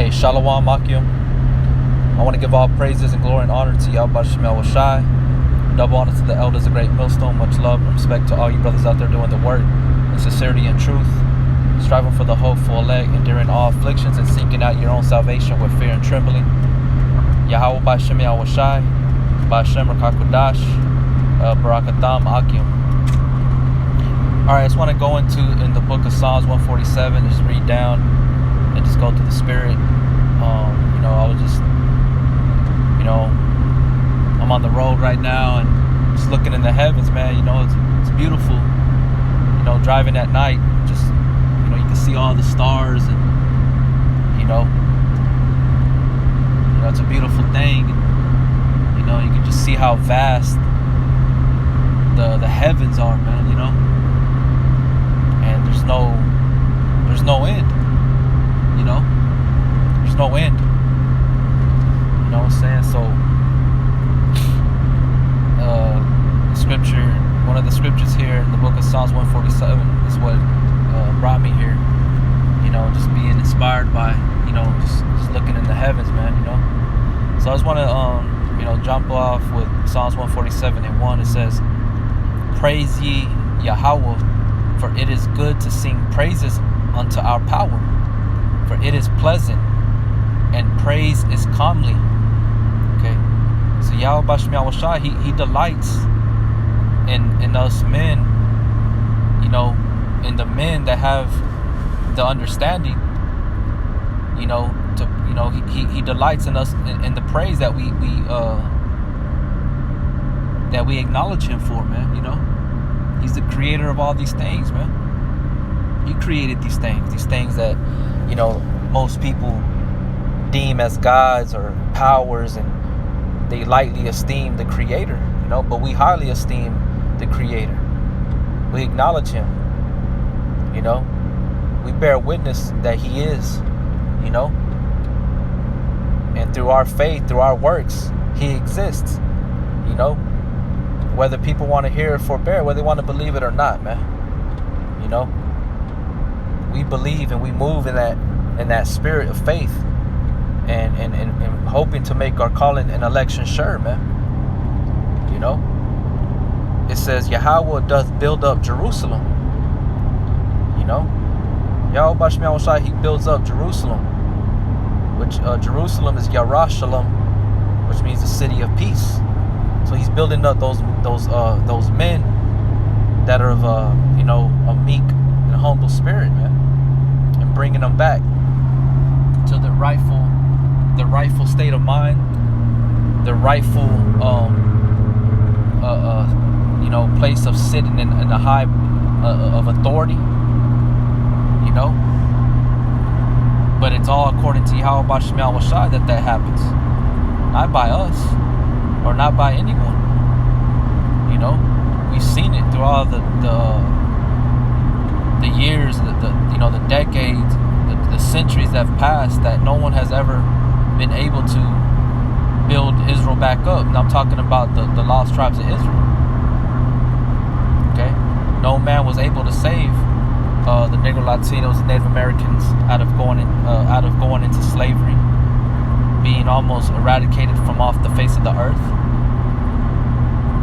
Hey, Shalom Akim. I want to give all praises and glory and honor to Yahawashi. Double honor to the elders of Great Millstone. Much love and respect to all you brothers out there doing the work in sincerity and truth, striving for the hopeful elect, enduring all afflictions and seeking out your own salvation with fear and trembling. Yahawah B'Shem Yahawashi, B'Shem Rakakudash, Barakatam Akim. Alright, I just want to go in the book of Psalms 147, just read down and just go to the Spirit. I was just, I'm on the road right now and just looking in the heavens, man. It's beautiful. Driving at night, just, you can see all the stars and, it's a beautiful thing. You can just see how vast the heavens are, man, and there's no end, there's no end. You know what I'm saying? So the scripture, one of the scriptures here in the book of Psalms 147 is what brought me here. Just being inspired by, just looking in the heavens, man. So I just want to jump off with Psalms 147:1. It says, "Praise ye Yahawah, for it is good to sing praises unto our power. For it is pleasant, and praise is comely." Okay, so Yahweh B'Shem Yahawashi, he delights in us men, in the men that have the understanding, he delights in us in the praise that we acknowledge him for, man. He's the creator of all these things, man. He created these things that, most people deem as gods or powers, and they lightly esteem the creator, but we highly esteem the creator. We acknowledge him, we bear witness that he is, and through our faith, through our works, he exists, whether people want to hear it, forbear, whether they want to believe it or not, man. We believe and we move in that spirit of faith, and hoping to make our calling and election sure, man. It says Yahawah doth build up Jerusalem. Yahweh B'Shem Yahawashi, he builds up Jerusalem, which Jerusalem is Yerushalayim, which means the city of peace. So he's building up those men that are of a meek and humble spirit, man, and bringing them back to the rightful state of mind, the rightful place of sitting in the high of authority, but it's all according to Yahawah B'Shem Yahawashi that happens, not by us or not by anyone. We've seen it through all the years, the decades, the centuries that have passed, that no one has ever been able to build Israel back up. And I'm talking about the lost tribes of Israel. Okay, no man was able to save the Negro Latinos and Native Americans out of going into slavery, being almost eradicated from off the face of the earth.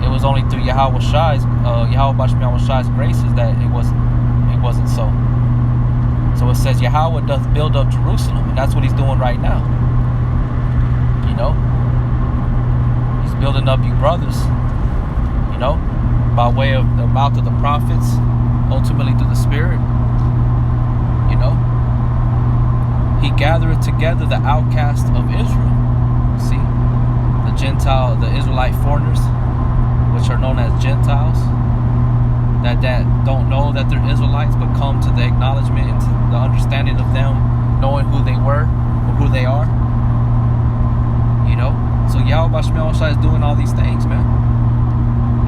It was only through Yahawah B'Shem Yahawashi's graces that it wasn't so. So it says Yahawah doth build up Jerusalem, and that's what he's doing right now. He's building up you brothers, by way of the mouth of the prophets, ultimately through the Spirit. He gathered together the outcasts of Israel. See, the Israelite foreigners, which are known as Gentiles, that don't know that they're Israelites, but come to the acknowledgement and to the understanding of them knowing who they were or who they are. So Yahweh B'Shem Yahawashi is doing all these things, man.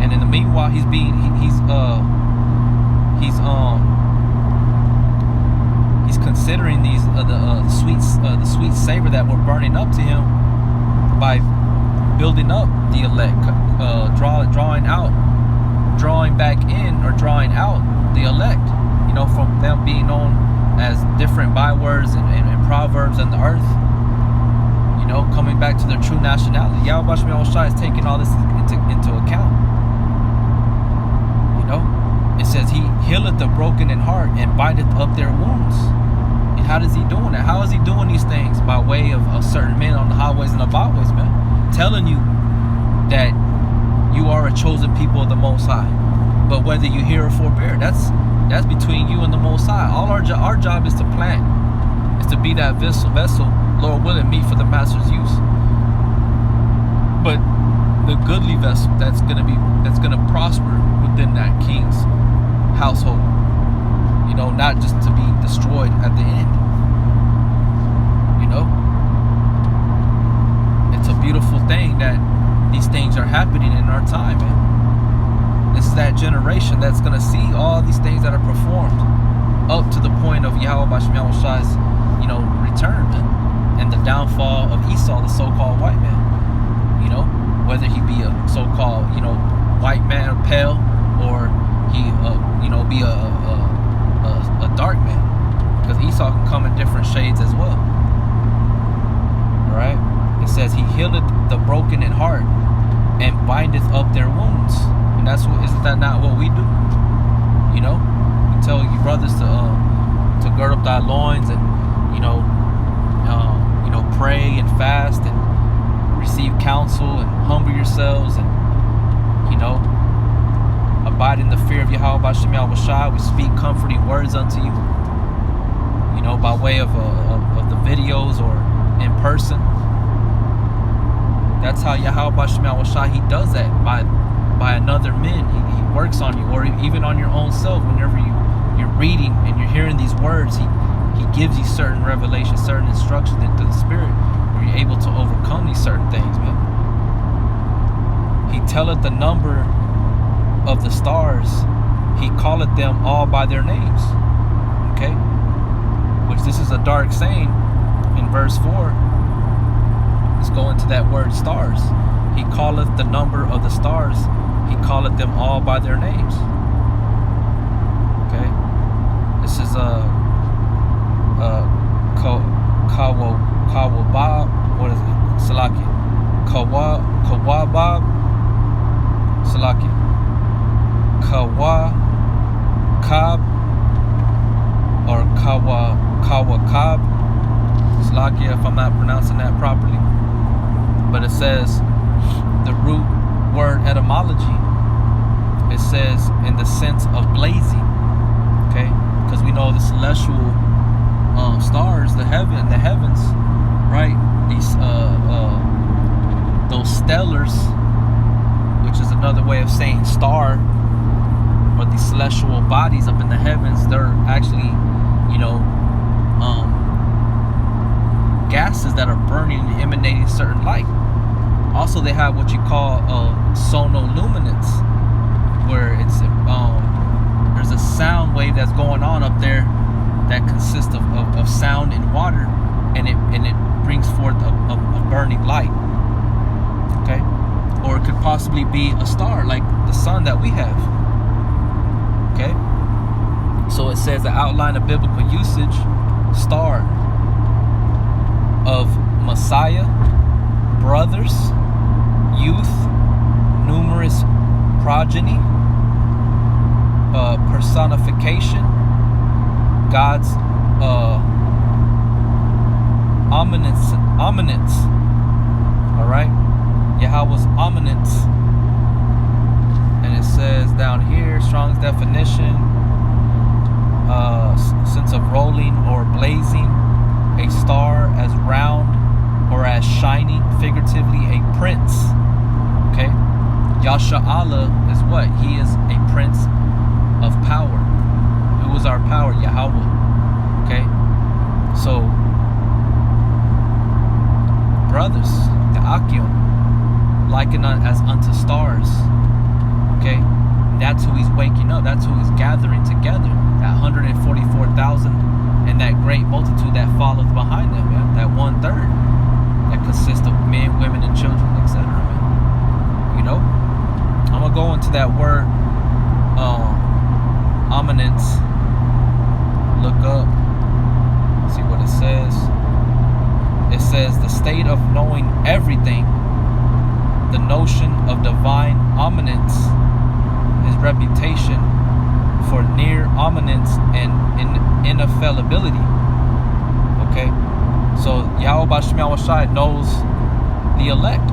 And in the meanwhile, he's considering these the sweet savor that we're burning up to him by building up the elect, drawing back in or drawing out the elect, from them being known as different bywords and proverbs in the earth. coming back to their true nationality. Yahawashi is taking all this into account. It says he healeth the broken in heart and bindeth up their wounds. And how does he doing that? How is he doing these things? By way of certain men on the highways and the byways, man, telling you that you are a chosen people of the Most High. But whether you hear or forbear, that's between you and the Most High. All our job is to plant, is to be that vessel, Lord willing, meet for the Master's use. But the goodly vessel that's gonna prosper within that king's household, not just to be destroyed at the end. It's a beautiful thing that these things are happening in our time, man. This is that generation that's gonna see all these things that are performed up to the point of Yahawashi, return, man, and the downfall of Esau, the so-called white man. Whether he be a so-called, white man or pale, or he, be a dark man, because Esau can come in different shades as well. All right. It says he healeth the broken in heart and bindeth up their wounds, and isn't that not what we do? We tell you brothers to gird up thy loins and pray and fast and receive counsel and humble yourselves and abide in the fear of Yahawashi. We speak comforting words unto you, by way of the videos or in person. That's how Yahawashi, he does that by another man. He works on you, or even on your own self. Whenever you're reading and you're hearing these words, he gives you certain revelations, certain instructions into the Spirit, where you're able to overcome these certain things, man. He telleth the number of the stars, he calleth them all by their names. Okay? Which this is a dark saying in verse 4. Let's go into that word stars. He calleth the number of the stars, he calleth them all by their names. Okay? This is Kawabab, what is it? Salaki. Kawabab, Salaki. Kawakab, or Kawakab, Salaki, if I'm not pronouncing that properly. But it says the root word etymology, it says in the sense of blazing. Okay? Because we know the celestial stars, the heavens, right? These those stellars, which is another way of saying star, or these celestial bodies up in the heavens, they're actually, gases that are burning and emanating certain light. Also, they have what you call sonoluminance, where it's there's a sound wave that's going on up there that consists of sound and water, and it brings forth a burning light. Okay? Or it could possibly be a star like the sun that we have. Okay? So it says the outline of biblical usage: star of Messiah, brothers, youth, numerous progeny, personification, God's ominence. All right, Yahweh's ominence. And it says down here, Strong's definition: sense of rolling or blazing, a star as round or as shining, figuratively a prince. Okay, Yasha'Allah is what? He is a prince of power. Who is our power? Yahawah. Okay, so brothers, the Akim, likened as unto stars. Okay, that's who he's waking up. That's who he's gathering together. That 144,000 and that great multitude that followeth behind them. Yeah? That 1/3 that consists of men, women, and children, etc. I'm gonna go into that word ominence. Look up, see what it says. It says the state of knowing everything, the notion of divine omniscience, his reputation for near omniscience and infallibility. Okay, so Yahawashi knows the elect.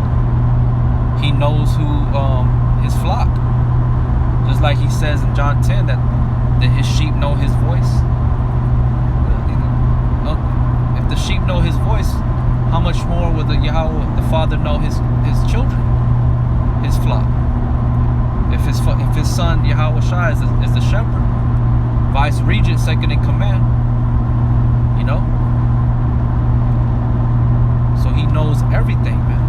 He knows who his flock. Just like he says in John 10 that his sheep know his voice. If the sheep know his voice, how much more will the Yahawah, the Father, know his children, his flock? If his son Yahawashi is the shepherd, vice regent, second in command, you know. So he knows everything, man.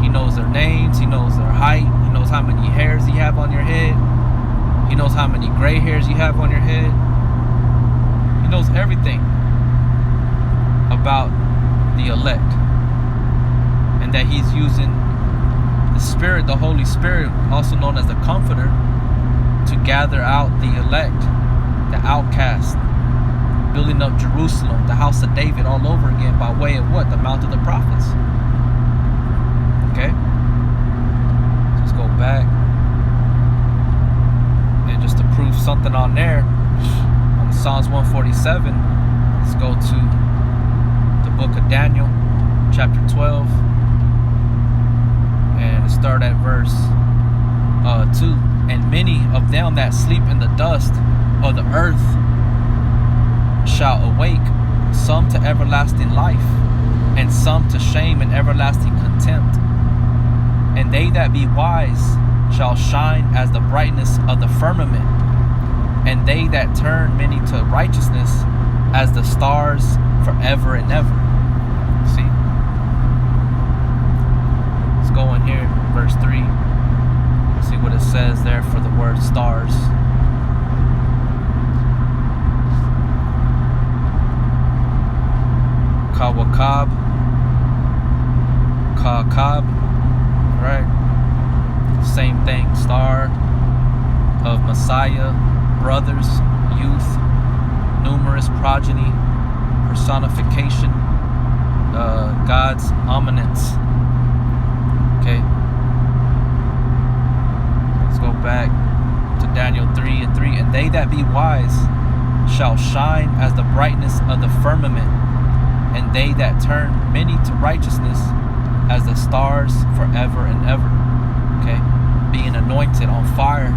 He knows their names. He knows their height. He knows how many hairs you have on your head. He knows how many gray hairs you have on your head. He knows everything about the elect, and that he's using the Spirit, the Holy Spirit, also known as the Comforter, to gather out the elect, the outcast, building up Jerusalem, the house of David, all over again by way of what? The Mount of the Prophets. Okay? Let's go back. And just to prove something on there, on Psalms 147, let's go to the book of Daniel, chapter 12. And start at verse 2. And many of them that sleep in the dust of the earth shall awake, some to everlasting life, and some to shame and everlasting contempt. And they that be wise shall shine as the brightness of the firmament, and they that turn many to righteousness as the stars forever and ever. See? Let's go in here, verse 3. See what it says there for the word stars. Kawakab, Kakab, right? Same thing. Star of Messiah, brothers, youth, numerous progeny, personification, God's omniscience. Okay. Let's go back to Daniel 3:3. And they that be wise shall shine as the brightness of the firmament, and they that turn many to righteousness as the stars forever and ever. Okay? Being anointed, on fire,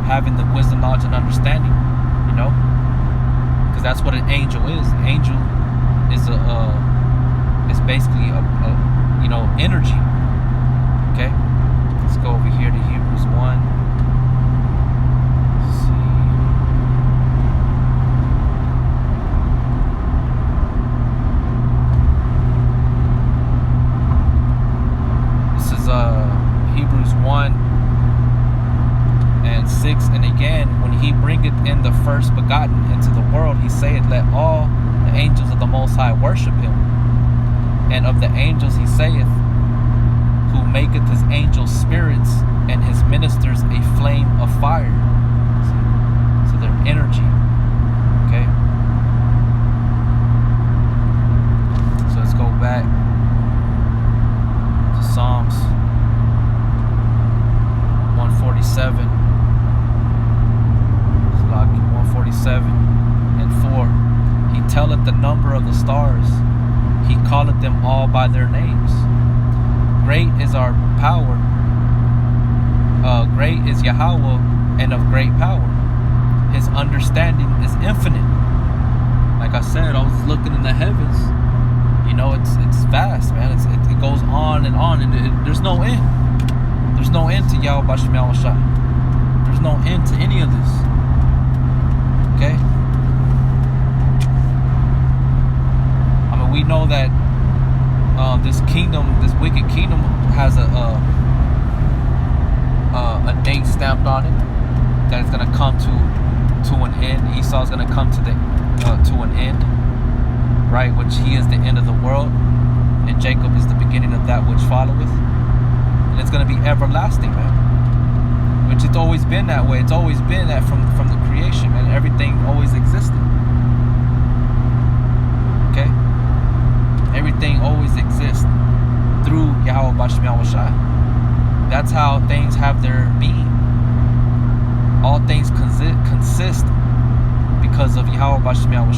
having the wisdom, knowledge, and understanding. You know? Because that's what an angel is. An angel is is basically a energy. Okay? Let's go over here to Hebrews 1. Let's see. Hebrews 1:6. And again, when he bringeth in the first begotten into the world, he saith, let all the angels of the Most High worship him. And of the angels he saith, who maketh his angels spirits and his ministers a flame of fire. So they're energy. Okay? So let's go back to Psalms 147. 147:4. He telleth the number of the stars. He calleth them all by their names. Great is our power. Great is Yahawah, and of great power. His understanding is infinite. Like I said, I was looking in the heavens. You know, it's vast, man. It goes on, and there's no end. There's no end to Yahawashi. There's no end to any of this. Okay? I mean, we know that this kingdom, this wicked kingdom, has a date stamped on it that it's gonna come to an end. Esau's gonna come to an end, right? Which he is the end of the world, and Jacob is the beginning of that which followeth, and it's gonna be everlasting, man. Which it's always been that way. It's always been that from the creation, man. Everything always existed. Okay? Everything Yahawashi. That's how things have their being. All things consist because of Yahawashi, man.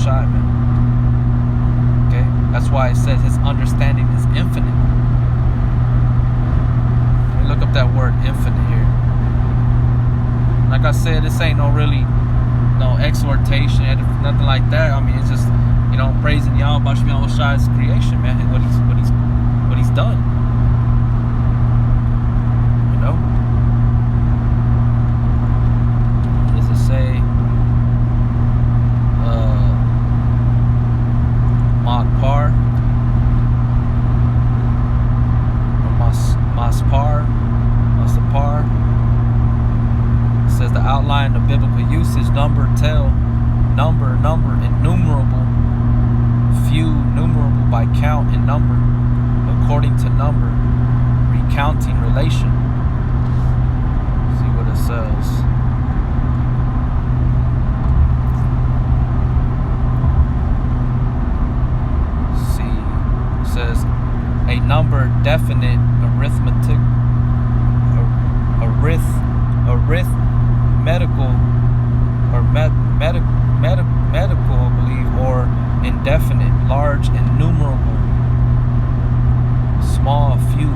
Okay? That's why it says his understanding is infinite. Let me look up that word infinite here. Like I said, this ain't no exhortation, nothing like that. I mean, it's just, praising Yahawah's creation, man. What he's done. What does it say? Makpar or Masapar. It says the outline of biblical usage: number, innumerable, few, numerable by count and number, according to number, recounting relation. See what it says. Says a number definite arithmetical, medical, I believe, or indefinite, large, innumerable, small, few.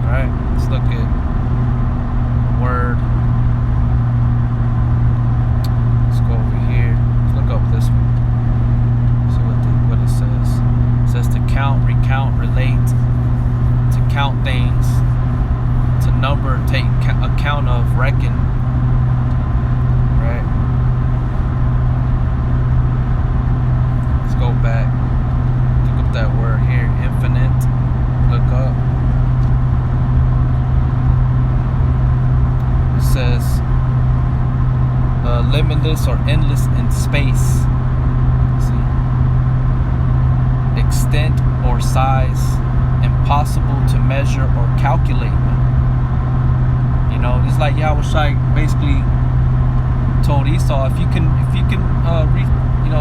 All right, let's look at the word. Let's go over here. Let's look up this one. What it says. It says to count, recount, relate, to count things, to number, take account of, reckon. Right? Let's go back. Look up that word here, infinite. Look up. It says limitless or endless in space. Extent or size, impossible to measure or calculate. Just like Yahawashi basically told Esau, if you can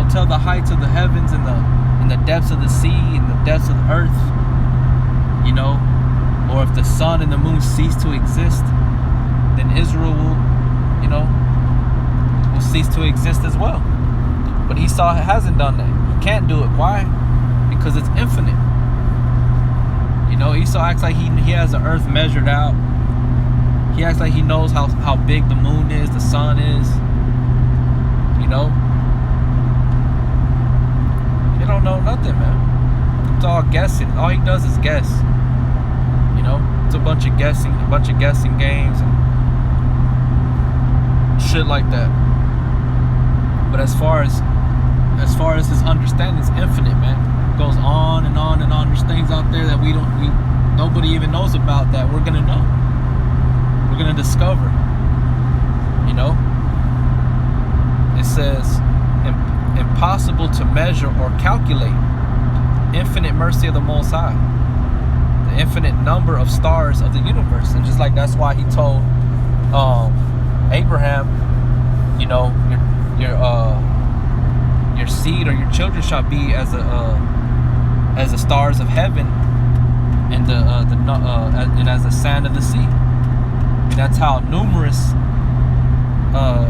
tell the heights of the heavens and the depths of the sea and the depths of the earth, or if the sun and the moon cease to exist, then Israel will cease to exist as well. But Esau hasn't done that. He can't do it. Why? Because it's infinite. Esau acts like he has the earth measured out. He acts like he knows how big the moon is, the sun is. He don't know nothing, man. It's all guessing. All he does is guess. It's a bunch of guessing games and shit like that. But as far as his understanding is infinite, man. Goes on and on and on. There's things out there that nobody even knows about that we're gonna know. We're gonna discover. It says impossible to measure or calculate. Infinite mercy of the Most High. The infinite number of stars of the universe. And just like that's why he told Abraham, your seed or your children shall be as the stars of heaven and and as the sand of the sea. And that's how numerous of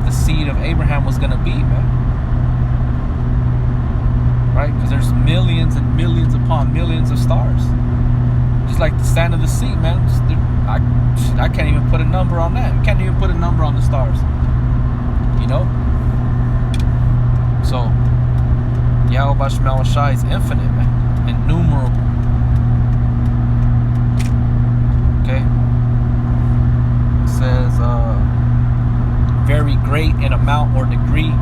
the seed of Abraham was gonna be, man. Right? Because there's millions and millions upon millions of stars, just like the sand of the sea, man. I can't even put a number on that. I can't even put a number on the stars. So Yahawashi is infinite, man, innumerable. Okay. It says very great in amount or degree.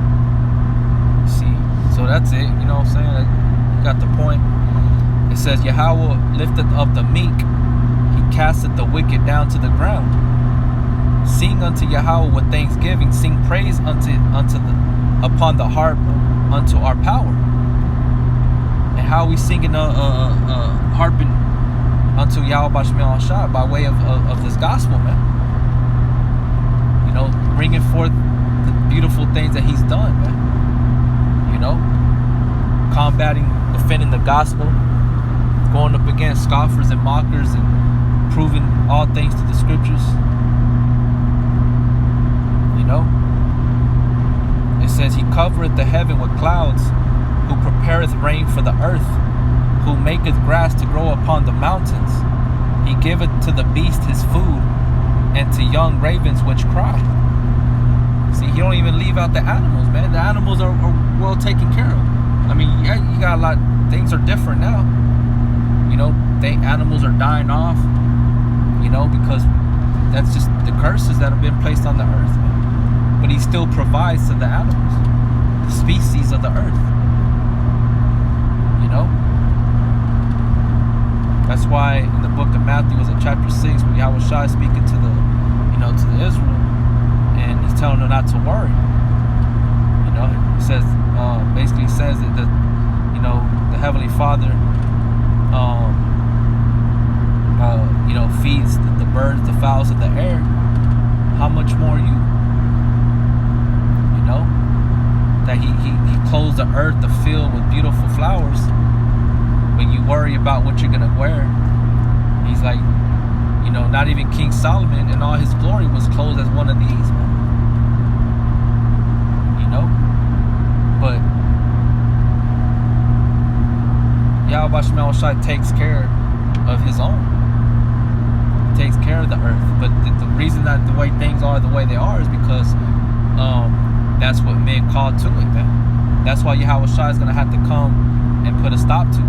See, so that's it. You know what I'm saying? I got the point. It says Yahawah lifteth up the meek; he casteth the wicked down to the ground. Sing unto Yahawah with thanksgiving; sing praise upon the harp unto our power. And how we singing harping unto Yahawashi by way of this gospel, man. Bringing forth the beautiful things that he's done, man. defending the gospel, going up against scoffers and mockers and proving all things to the scriptures. You know? It says, He covereth the heaven with clouds, who prepareth rain for the earth, who maketh grass to grow upon the mountains. He giveth to the beast his food, and to young ravens which cry. See, He don't even leave out the animals, man. The animals are well taken care of. I mean, yeah, you got a lot, things are different now. You know, animals are dying off, you know, because that's just the curses that have been placed on the earth, man. But He still provides to the animals, the species of the earth. You know? That's why in the book of Matthew, was in chapter 6, when Yahawashi is speaking to the, you know, to the Israel, and He's telling them not to worry. You know, He says, basically says that, you know, the Heavenly Father, you know, feeds the birds, the fowls of the air. How much more you? You know, that He clothes the earth, the field with beautiful flowers. When you worry about what you're gonna wear, He's like, you know, not even King Solomon in all his glory was clothed as one of these, man. You know, but Yahawashi takes care of His own. He takes care of the earth. But the reason that the way things are the way they are is because that's what men called to it, man. That's why Yahawashi is gonna have to come and put a stop to it.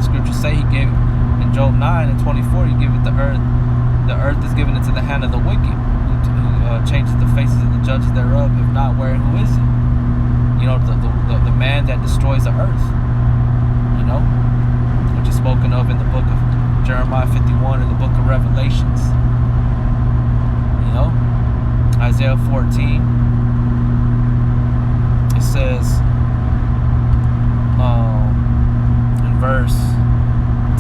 Scriptures say He gave in Job 9:24, He giveth the earth is given into the hand of the wicked, who changes the faces of the judges thereof. If not, where and who is it? You know, the man that destroys the earth, you know, which is spoken of in the book of Jeremiah 51 and the book of Revelations. You know, Isaiah 14, it says in verse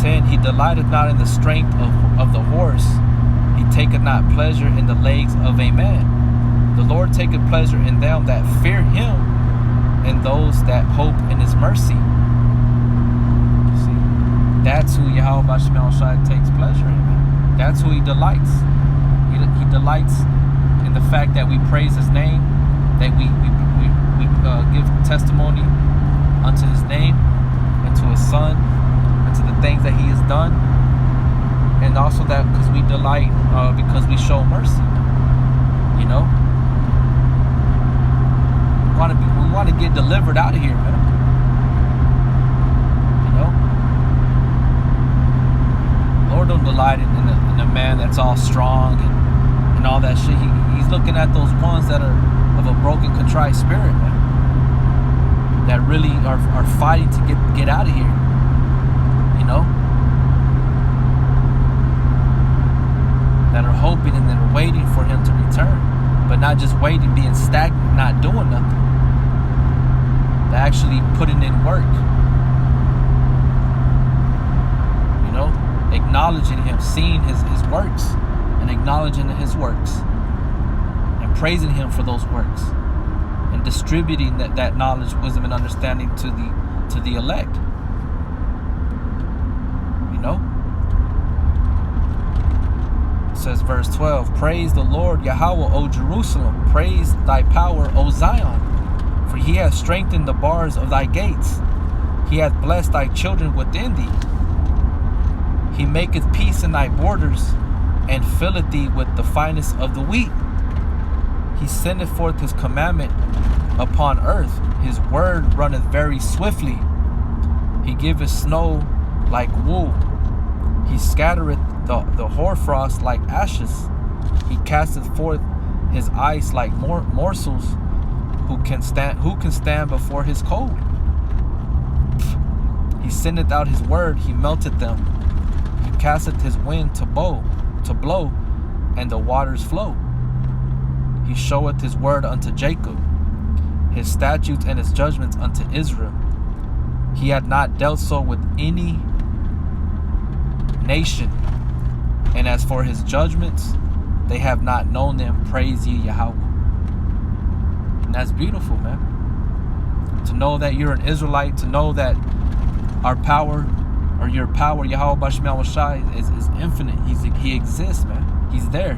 10, He delighteth not in the strength of the horse, He taketh not pleasure in the legs of a man. The Lord taketh pleasure in them that fear Him, and those that hope in His mercy. See, that's who Yahawashi takes pleasure in, man. That's who He delights. He delights in the fact that we praise His name, that we give testimony unto His name, and to His Son, and to the things that He has done, and also that because we delight, because we show mercy. You know, we want to get delivered out of here, man. You know, Lord don't delight in a man that's all strong and all that shit. He's looking at those ones that are of a broken, contrite spirit, man, that really are fighting to get out of here. You know, that are hoping and that are waiting for Him to return, but not just waiting, being stagnant, not doing nothing. They're actually putting in work. You know, acknowledging Him, seeing His works, and acknowledging His works, and praising Him for those works, and distributing that knowledge, wisdom, and understanding to the elect. You know, it says verse 12, Praise the Lord Yahawah, O Jerusalem, praise thy power, O Zion, for He hath strengthened the bars of thy gates. He hath blessed thy children within thee. He maketh peace in thy borders, and filleth thee with the finest of the wheat. He sendeth forth His commandment upon earth. His word runneth very swiftly. He giveth snow like wool. He scattereth the hoarfrost like ashes. He casteth forth His ice like morsels. Who can stand before His cold? He sendeth out His word, He melteth them. He casteth His wind to blow, and the waters flow. He showeth His word unto Jacob, His statutes and His judgments unto Israel. He had not dealt so with any nation, and as for His judgments, they have not known them. Praise ye Yahawah. And that's beautiful, man. To know that you're an Israelite, to know that our power, or your power, Yahawashi, is infinite. He exists, man. He's there.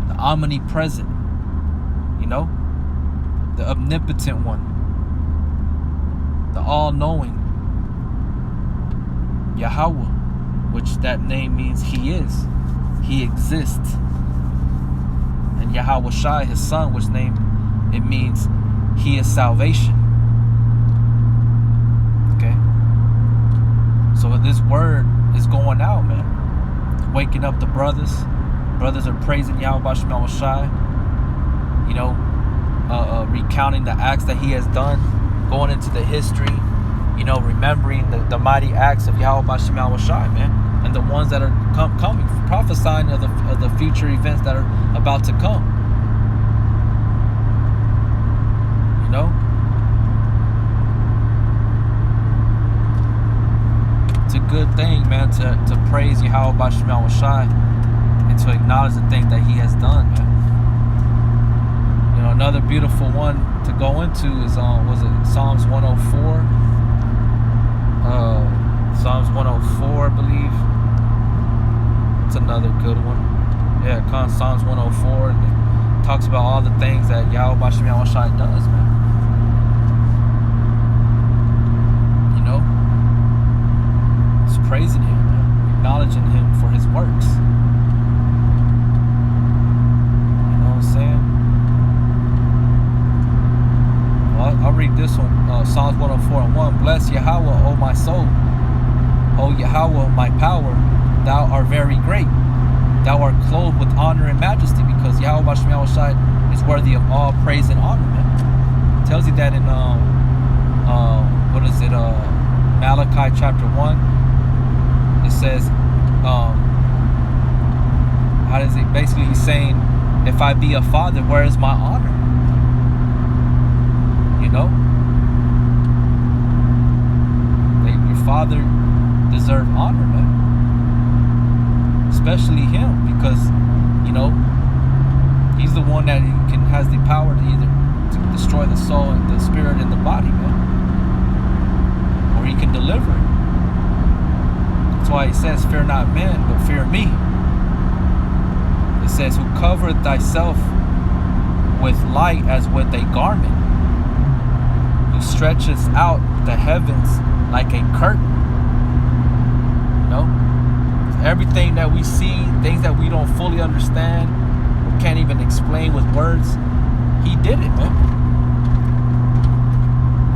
The omnipresent, you know, the omnipotent one, the all-knowing Yahawah, which that name means He is. He exists. And Yahawashi, His Son, which name it means He is salvation. Okay. So this word is going out, man. Waking up the brothers. Brothers are praising Yahawashi. You know, recounting the acts that He has done, going into the history. You know, remembering the mighty acts of Yahawashi, man, and the ones that are coming, prophesying of the future events that are about to come. You know, it's a good thing, man, to praise Yahawashi and to acknowledge the things that He has done, man. You know, another beautiful one to go into is was it Psalms 104? Psalms 104, I believe. It's another good one. Yeah, Psalms 104, and it talks about all the things that Yahawashi does, man. You know, it's praising Him, man. Acknowledging Him for His works. You know what I'm saying? I'll read this one, Psalms 104:1. Bless Yahawah, O my soul. O Yahawah, my power, Thou art very great. Thou art clothed with honor and majesty, because Yahawashi is worthy of all praise and honor, man. It tells you that in Malachi chapter 1. It says, how does it? Basically, he's saying, if I be a father, where is my honor? You know, your father deserves honor, man. Especially him, because you know he's the one that has the power to destroy the soul and the spirit and the body, man, or He can deliver it. That's why He says, "Fear not men, but fear Me." It says, "Who covereth thyself with light as with a garment, who stretches out the heavens like a curtain." You know, everything that we see, things that we don't fully understand, or can't even explain with words, He did it, man.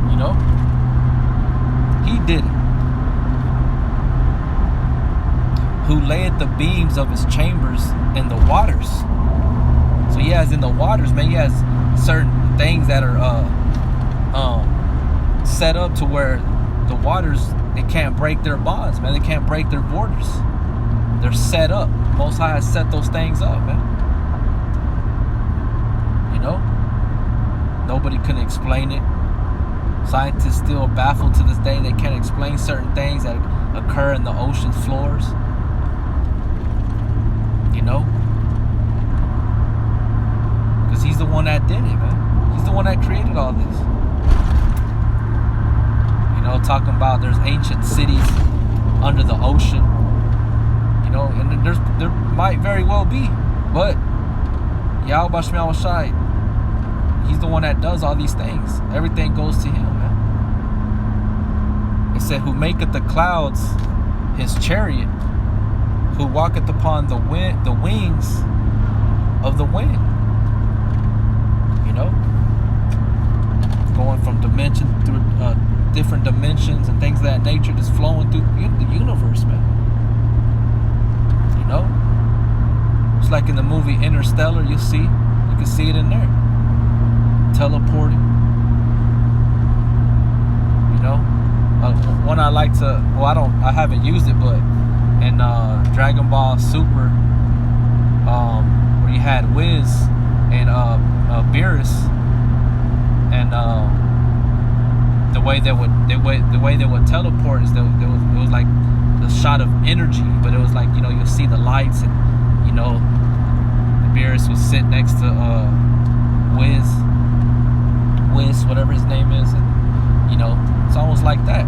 You know, He did it. Who layeth the beams of His chambers in the waters. So He has in the waters, man, He has certain things that are set up to where the waters, they can't break their bonds, man. They can't break their borders. They're set up. Most High has set those things up, man. You know, nobody can explain it. Scientists still baffled to this day. They can't explain certain things that occur in the ocean floors. You know, because He's the one that did it, man. He's the one that created all this. You know, talking about there's ancient cities under the ocean. You know, and there might very well be, but Yahawashi, He's the one that does all these things. Everything goes to Him, man. It said, who maketh the clouds His chariot, who walketh upon the wings of the wind. You know, going from dimension through different dimensions and things of that nature, just flowing through the universe, man. You know, it's like in the movie Interstellar. You can see it in there, teleporting. You know, one I like to, I haven't used it, but in Dragon Ball Super, where you had Wiz and Beerus, and the way they would teleport is it was like the shot of energy, but it was like, you know, you'll see the lights, and you know, Beerus would sit next to Wiz whatever his name is, and it's almost like that.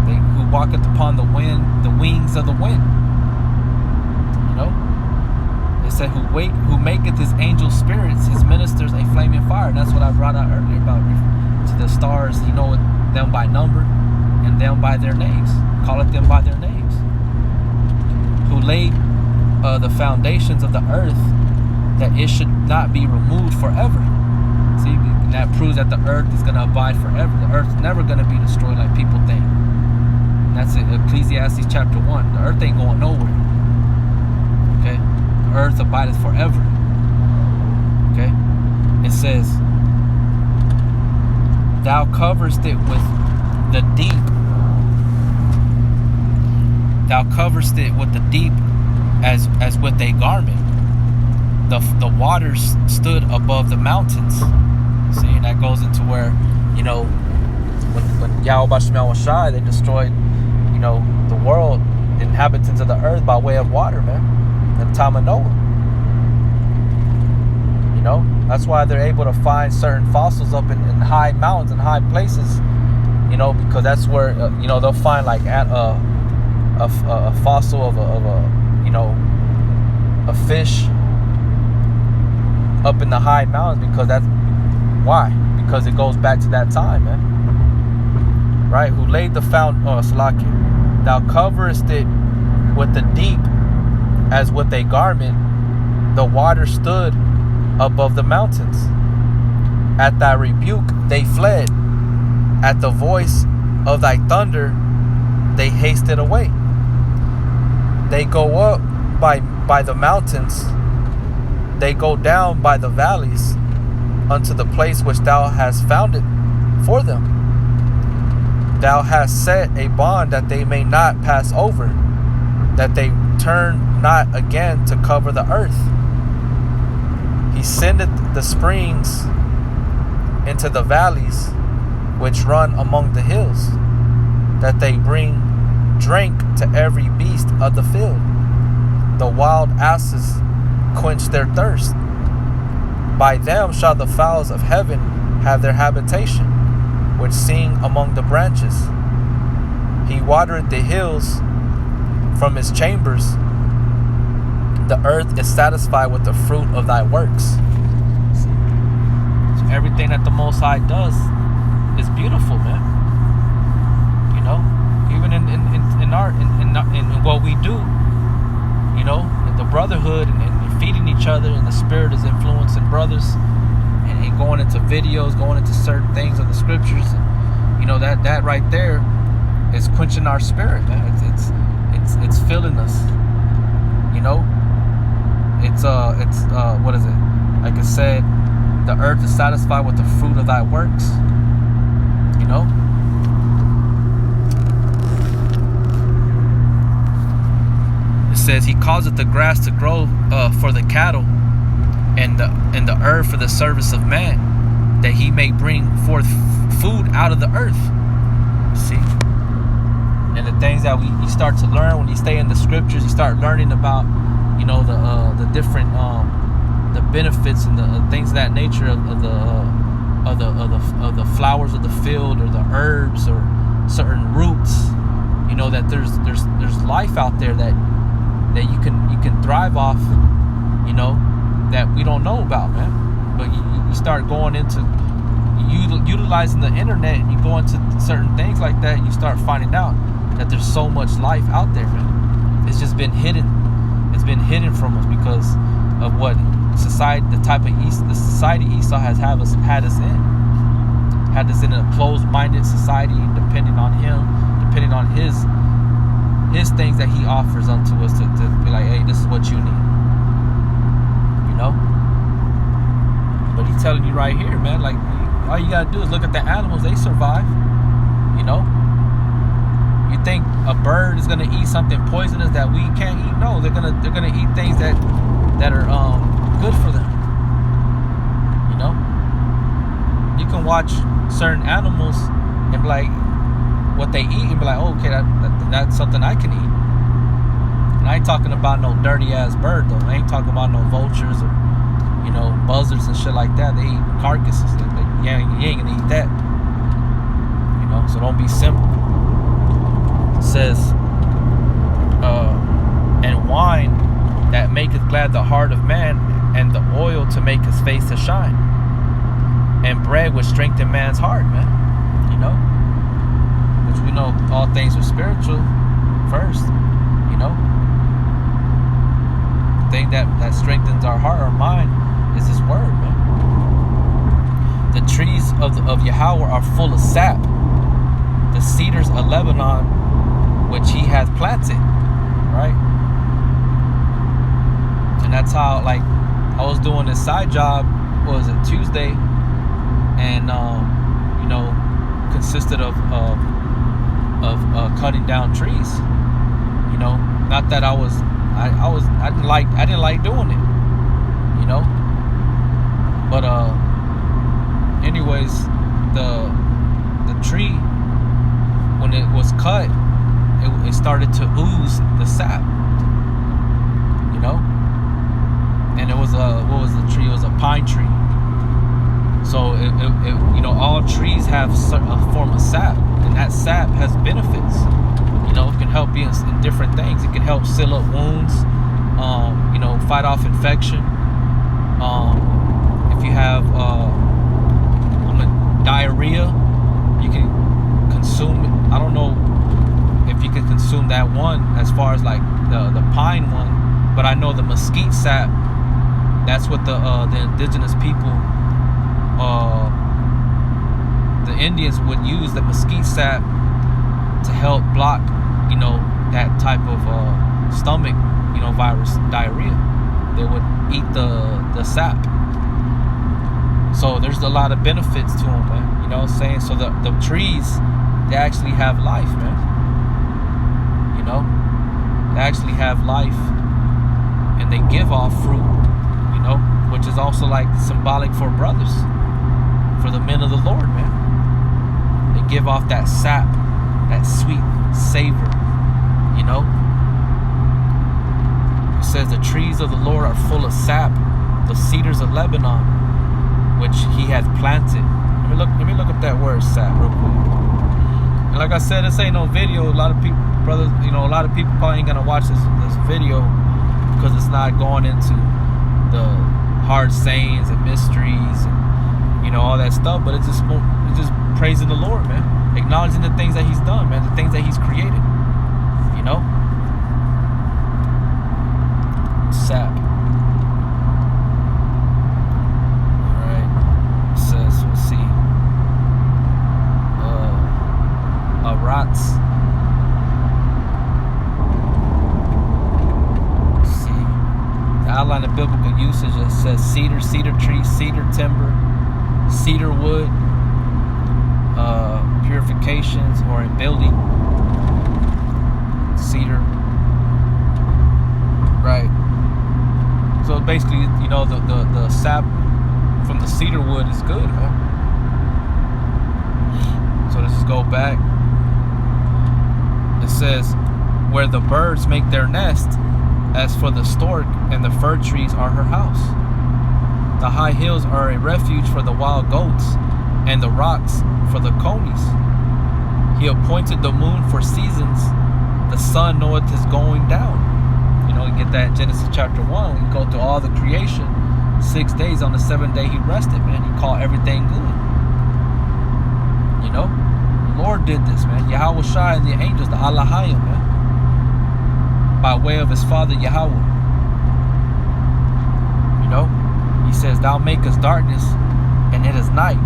They who walketh upon the wind, the wings of the wind. It said, who maketh his angel spirits, his ministers a flaming fire. And that's what I brought out earlier about to the stars, them by number and them by their names. Calleth them by their names. Who laid the foundations of the earth, that it should not be removed forever. See, and that proves that the earth is going to abide forever. The earth's never going to be destroyed like people think. And that's it, Ecclesiastes chapter 1. The earth ain't going nowhere. Okay? The earth abideth forever. Okay? It says, thou coverest it with the deep. Thou coverest it with the deep as with a garment. The waters stood above the mountains. See, and that goes into where, when Yahawashi, they destroyed, the world, the inhabitants of the earth by way of water, man. In the time of Noah. That's why they're able to find certain fossils up in high mountains and high places, because that's where, they'll find like a fossil of a fish up in the high mountains, because that's why, because it goes back to that time, man. Right? Who laid the Salaki, thou coverest it with the deep as with a garment. The water stood above the mountains. At thy rebuke they fled. At the voice of thy thunder they hasted away. They go up by the mountains, they go down by the valleys, unto the place which thou hast founded for them. Thou hast set a bond that they may not pass over, that they turn not again to cover the earth. He sendeth the springs into the valleys which run among the hills, that they bring drink to every beast of the field. The wild asses quench their thirst. By them shall the fowls of heaven have their habitation, which sing among the branches. He watereth the hills from his chambers. The earth is satisfied with the fruit of thy works. So everything that the Most High does is beautiful, man. Even in what we do, in the brotherhood and feeding each other, and the spirit is influencing brothers, and going into videos, going into certain things of the scriptures, and that right there is quenching our spirit, man. It's filling us. It's what is it? Like it said, the earth is satisfied with the fruit of thy works. It says he causeth the grass to grow for the cattle, and the earth for the service of man, that he may bring forth food out of the earth. See? And the things that you start to learn when you stay in the scriptures, you start learning about, the different the benefits and the things of that nature of the flowers of the field, or the herbs, or certain roots. That there's life out there that you can thrive off, that we don't know about, man. But you start going into utilizing the internet, and you go into certain things like that, and you start finding out that there's so much life out there, man. It's just been hidden. It's been hidden from us because of what society, the type of the society Esau has had us in a closed-minded society, depending on him, depending on his things that he offers unto us to be like, hey, this is what you need. But he's telling you right here, man, like, all you gotta do is look at the animals. They survive. You think a bird is gonna eat something poisonous that we can't eat? No, they're gonna eat things that are good for them. You can watch certain animals and be like, what they eat, and be like, oh, okay, that's something I can eat. And I ain't talking about no dirty ass bird though. I ain't talking about no vultures or buzzards and shit like that. They eat carcasses. you ain't gonna eat that. You know, so don't be simple. It says, and wine that maketh glad the heart of man, and the oil to make his face to shine, and bread which strengthen man's heart, man. You know, which we know all things are spiritual first. You know, the thing that strengthens our heart, our mind, is His word, man. The trees of Yahawah are full of sap, the cedars of Lebanon, which He hath planted. Right? And that's how, like, I was doing this side job, what was it, Tuesday, and you know, consisted of cutting down trees. You know, not that I didn't like doing it. You know, but anyways, the tree, when it was cut, it started to ooze the sap. You know. And it was what was the tree? It was a pine tree. So it you know, all trees have a form of sap, and that sap has benefits. You know, it can help you in different things. It can help seal up wounds. You know, fight off infection. If you have diarrhea, you can consume it. I don't know if you can consume that one as far as like the pine one, but I know the mesquite sap. That's what the indigenous people, the Indians would use the mesquite sap to help block, you know, that type of stomach, you know, virus, diarrhea. They would eat the sap. So there's a lot of benefits to them, man. You know what I'm saying? So the trees, they actually have life, man. You know, they actually have life, and they give off fruit. You know, which is also like symbolic for brothers, for the men of the Lord, man. They give off that sap, that sweet savor, you know. It says the trees of the Lord are full of sap, the cedars of Lebanon, which He hath planted. Let me look up that word sap real quick. And like I said, this ain't no video. A lot of people, brothers, you know, a lot of people probably ain't gonna watch this video because it's not going into the hard sayings and mysteries and, you know, all that stuff, but it's just praising the Lord, man, acknowledging the things that He's done, man, the things that He's created, you know. Sap. All right. It says, let's see, rats. Outline of biblical usage, it says cedar tree, cedar timber, cedar wood, purifications or in building, cedar, right? So basically, you know, the sap from the cedar wood is good, man. So let's just go back. It says, where the birds make their nest, as for the stork, and the fir trees are her house. The high hills are a refuge for the wild goats, and the rocks for the conies. He appointed the moon for seasons. The sun knoweth his going down. You know, you get that in Genesis chapter 1. When you go through all the creation, 6 days, on the 7th day He rested, man. He called everything good. You know, the Lord did this, man. Yahawashi and the angels, the Allahayim, man, by way of His Father Yahawah. You know, He says, Thou makest darkness, and it is night,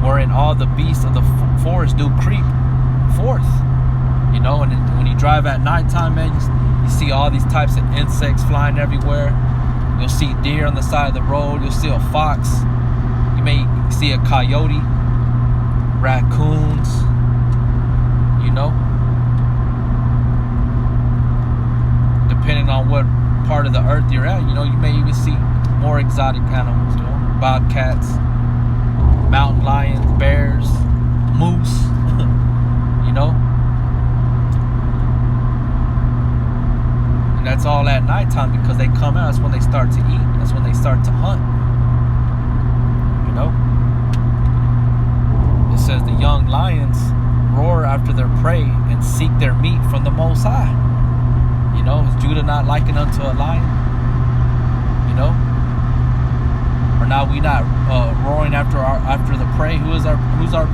wherein all the beasts of the forest do creep forth. You know, and when you drive at nighttime, man, you see all these types of insects flying everywhere. You'll see deer on the side of the road. You'll see a fox. You may see a coyote, raccoons, you know. Depending on what part of the earth you're at, you know, you may even see more exotic animals, you know, bobcats, mountain lions, bears, moose, you know. And that's all at nighttime because they come out. That's when they start to eat. That's when they start to hunt, you know. young lions roar after their prey and seek their meat from the Most High. You know, is Judah not likened unto a lion? You know, or now we not roaring after the prey? Who's our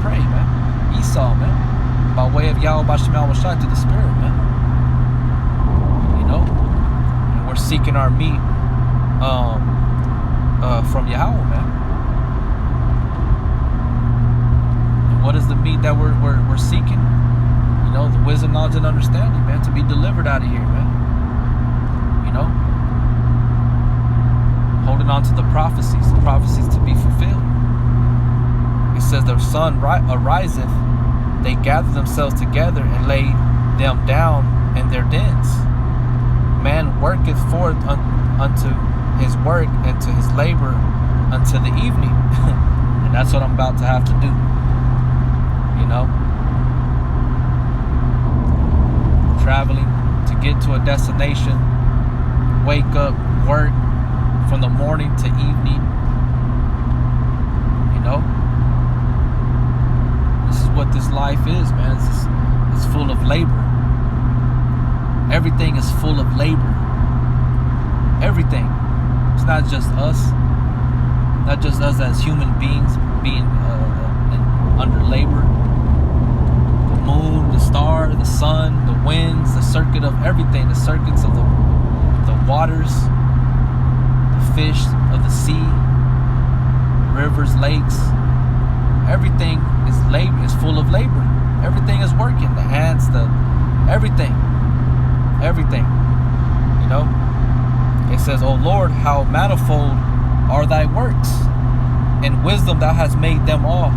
prey, man? Esau, man, by way of Yahawashi through the Spirit, man. You know, and we're seeking our meat from Yahawah, man. What is the meat that we're seeking? You know, the wisdom, knowledge, and understanding, man, to be delivered out of here, man. You know, holding on to the prophecies to be fulfilled. It says, the sun ariseth, they gather themselves together and lay them down in their dens. Man worketh forth unto his work and to his labor until the evening. And that's what I'm about to have to do. You know, traveling to get to a destination, wake up, work from the morning to evening. You know, this is what this life is, man. It's full of labor. Everything is full of labor. Everything. It's not just us as human beings being under labor. Moon, the star, the sun, the winds, the circuit of everything, the circuits of the waters, the fish of the sea, rivers, lakes. Everything is labor, is full of labor. Everything is working. The ants, everything. You know? It says, O Lord, how manifold are thy works. In wisdom thou hast made them all.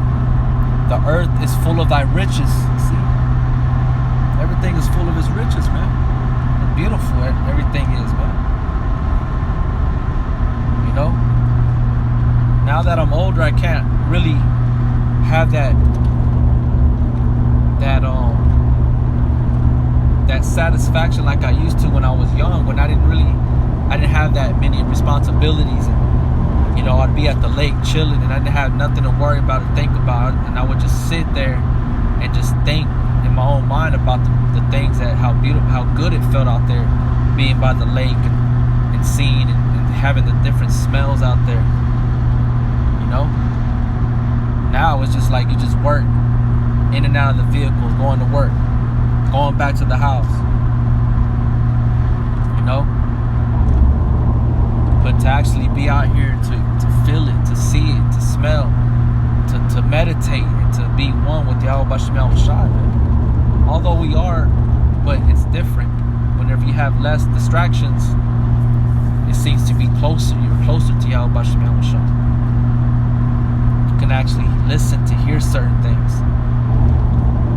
The earth is full of thy riches. See? Everything is full of his riches, man. And beautiful everything is, man. You know? Now that I'm older, I can't really have that satisfaction like I used to when I was young, when I didn't have that many responsibilities, and you know, I'd be at the lake chilling and I didn't have nothing to worry about or think about, and I would just sit there and just think in my own mind about the things, that how beautiful, how good it felt out there, being by the lake and seeing and having the different smells out there. You know, now it's just like you just work in and out of the vehicles, going to work, going back to the house. You know, but to actually be out here to feel it, to see it, to smell, to meditate, and to be one with Yahawashi. Although we are, but it's different. Whenever you have less distractions, it seems to be closer. You're closer to Yahawashi. You can actually listen to hear certain things.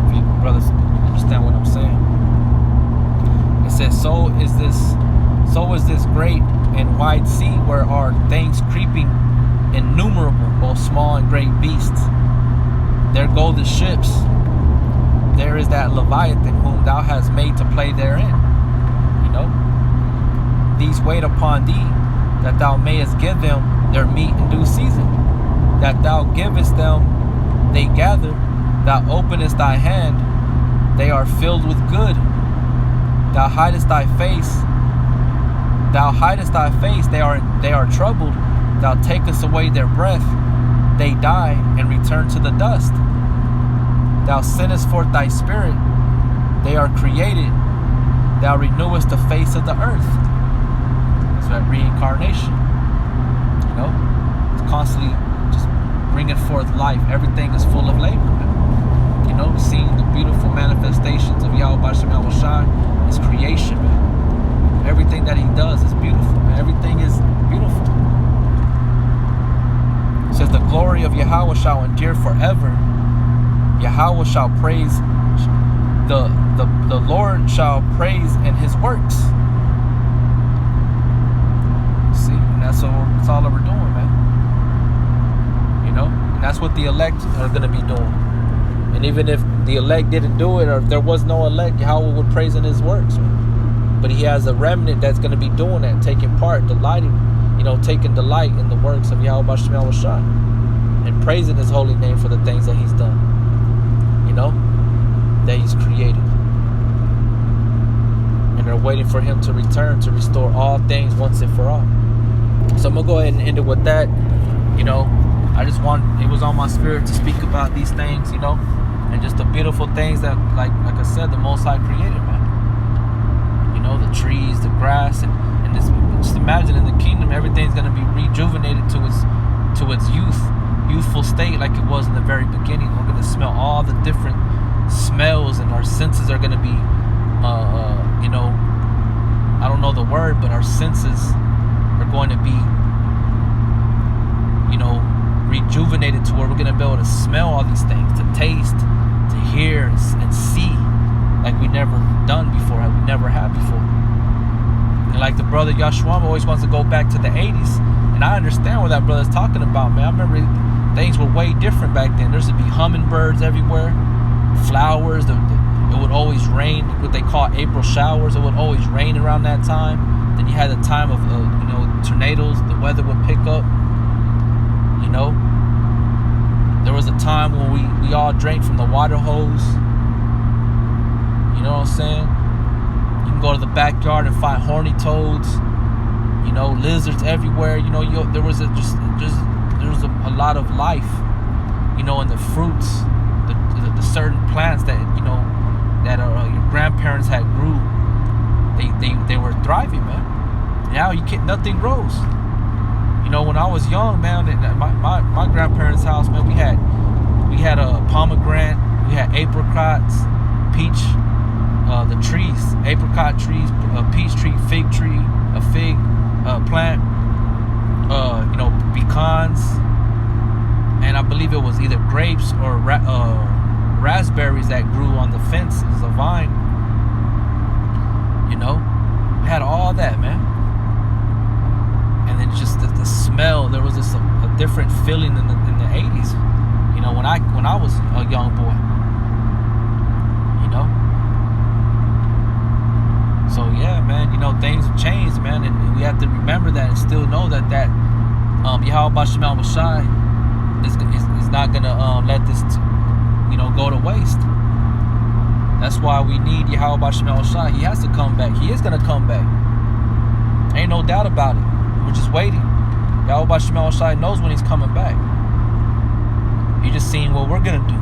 If you brothers understand what I'm saying. It says, so is this great and wide sea, where are things creeping innumerable, both small and great beasts. There go the ships. There is that Leviathan whom thou hast made to play therein. You know, these wait upon thee, that thou mayest give them their meat in due season. That thou givest them, they gather. Thou openest thy hand, they are filled with good. Thou hidest thy face. They are troubled. Thou takest away their breath. They die and return to the dust. Thou sendest forth thy spirit. They are created. Thou renewest the face of the earth. It's that reincarnation. You know, it's constantly just bringing forth life. Everything is full of labor, man. You know, seeing the beautiful manifestations of Yahawashi, His creation, man. Everything that He does is beautiful, man. Everything is beautiful. It says, the glory of Yahawah shall endure forever. Yahawah shall praise, the Lord shall praise in His works. See, and that's all that we're doing, man. You know, and that's what the elect are going to be doing. And even if the elect didn't do it, or if there was no elect, Yahawah would praise in His works, man. But He has a remnant that's going to be doing that, taking part, delighting, you know, taking delight in the works of Yahawashi and praising His holy name for the things that He's done. waiting for him to return to restore all things once and for all. So I'm gonna go ahead and end it with that. You know, it was on my spirit to speak about these things, you know, and just the beautiful things that, like I said, the Most High created, man. You know, the trees, the grass, and just imagine in the kingdom, everything's gonna be rejuvenated to its youthful state, like it was in the very beginning. We're gonna smell all the different smells, and our senses are gonna be, you know, I don't know the word, but our senses are going to be, you know, rejuvenated to where we're gonna be able to smell all these things, to taste, to hear, and see, like we never done before, like we never had before. And like the brother Yahawah always wants to go back to the 80s, and I understand what that brother's talking about, man. I remember things were way different back then. There's to be hummingbirds everywhere, flowers. It would always rain, what they call April showers. It would always rain around that time. Then you had the time of you know, tornadoes. The weather would pick up. You know, there was a time when we all drank from the water hose. You know what I'm saying? You can go to the backyard and find horny toads. You know, lizards everywhere. You know, there was a lot of life. You know, in the fruits, the certain plants that, you know, that your grandparents had grew. They were thriving, man. Now nothing grows. You know, when I was young, man, my grandparents' house, man, we had a pomegranate, we had apricots, peach, the trees, apricot trees, a peach tree, fig tree, a fig plant, you know, pecans, and I believe it was either grapes or raspberries that grew on the fence as a vine. You know, we had all that, man. And then just the smell, there was just a different feeling in the 80s, you know, when I was a young boy, you know. So yeah, man, you know, things have changed, man, and we have to remember that and still know that Yahawashi is not gonna let this you know, go to waste. That's why we need Yahawashi. He has to come back. He is gonna come back. Ain't no doubt about it. We're just waiting. Yahawashi knows when he's coming back. He's just seeing what we're gonna do,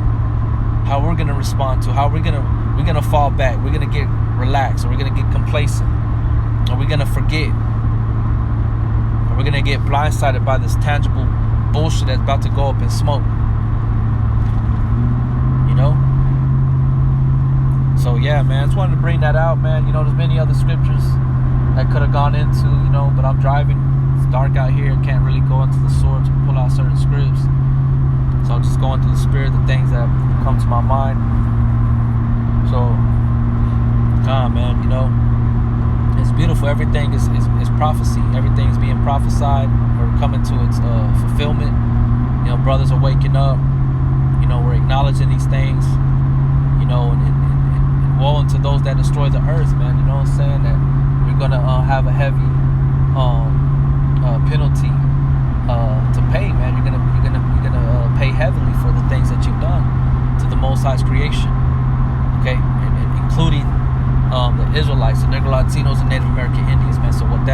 how we're gonna respond to, how we're gonna fall back. We're gonna get relaxed, or we're gonna get complacent, or we're gonna forget, or we're gonna get blindsided by this tangible bullshit that's about to go up in smoke. You know? So yeah, man, I just wanted to bring that out, man. You know, there's many other scriptures I could have gone into, you know, but I'm driving. It's dark out here. Can't really go into the source and pull out certain scripts. So I'm just going through the spirit, the things that come to my mind. So, man, you know, it's beautiful. Everything is prophecy. Everything's being prophesied or coming to its fulfillment. You know, brothers are waking up. You know, we're acknowledging these things. You know, and woe unto those that destroy the earth, man. You know what I'm saying? That you're gonna have a heavy penalty to pay, man. You're gonna pay heavily for the things that you've done to the Most High's creation. Okay, and including the Israelites, the Negro Latinos, and Native American Indians,